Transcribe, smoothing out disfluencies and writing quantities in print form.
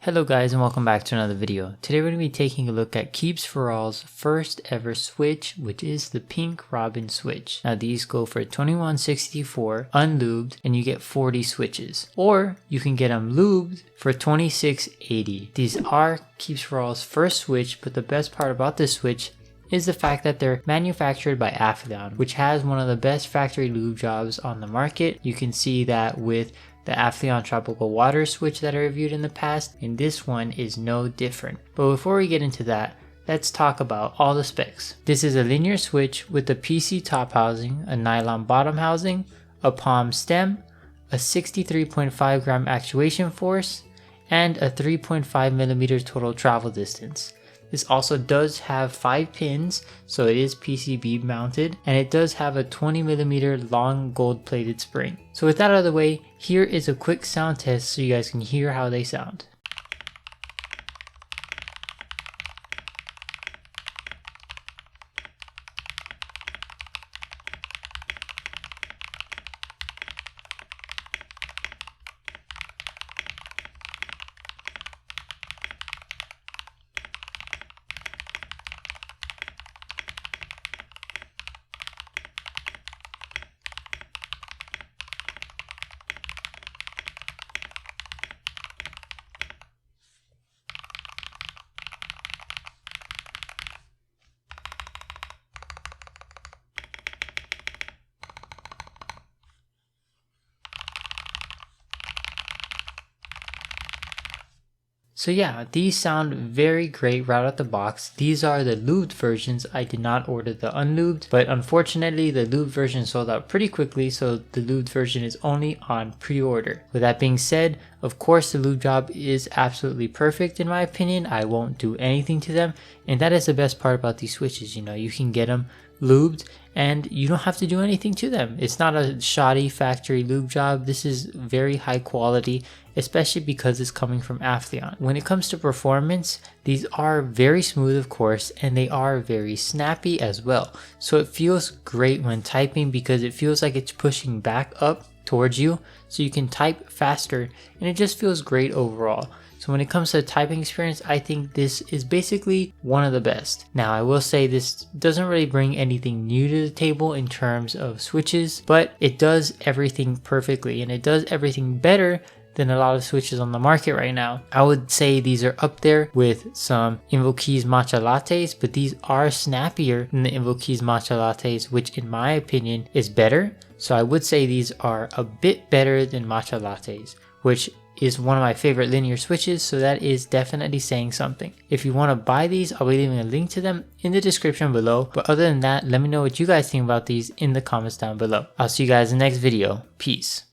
Hello guys and welcome back to another video. Today we're going to be taking a look at KeebsForAll's first ever switch, which is the Pink Robin switch. Now these go for $21.64 unlubed and you get 40 switches. Or you can get them lubed for $26.80. These are KeebsForAll's first switch, but the best part about this switch is the fact that they're manufactured by Aphelion, which has one of the best factory lube jobs on the market. You can see that with the Aphelion Tropical Water switch that I reviewed in the past, and this one is no different. But before we get into that, let's talk about all the specs. This is a linear switch with a PC top housing, a nylon bottom housing, a palm stem, a 63.5 gram actuation force, and a 3.5mm total travel distance. This also does have 5 pins, so it is PCB mounted, and it does have a 20mm long gold plated spring. So with that out of the way, here is a quick sound test so you guys can hear how they sound. So yeah, these sound very great right out the box. These are the lubed versions. I did not order the unlubed, but unfortunately the lubed version sold out pretty quickly, so the lubed version is only on pre-order. With that being said, of course the lube job is absolutely perfect in my opinion. I won't do anything to them, and that is the best part about these switches. You know, you can get them lubed and you don't have to do anything to them. It's not a shoddy factory lube job. This is very high quality, especially because it's coming from Aphelion. When it comes to performance, these are very smooth of course, and they are very snappy as well. So it feels great when typing because it feels like it's pushing back up towards you so you can type faster, and it just feels great overall. So when it comes to the typing experience, I think this is basically one of the best. Now I will say this doesn't really bring anything new to the table in terms of switches, but it does everything perfectly, and it does everything better than a lot of switches on the market right now. I would say these are up there with some Invokeez matcha lattes, but these are snappier than the Invokeez matcha lattes, which in my opinion is better. So I would say these are a bit better than matcha lattes, which is one of my favorite linear switches, so that is definitely saying something. If you want to buy these, I'll be leaving a link to them in the description below. But other than that, let me know what you guys think about these in the comments down below. I'll see you guys in the next video. Peace.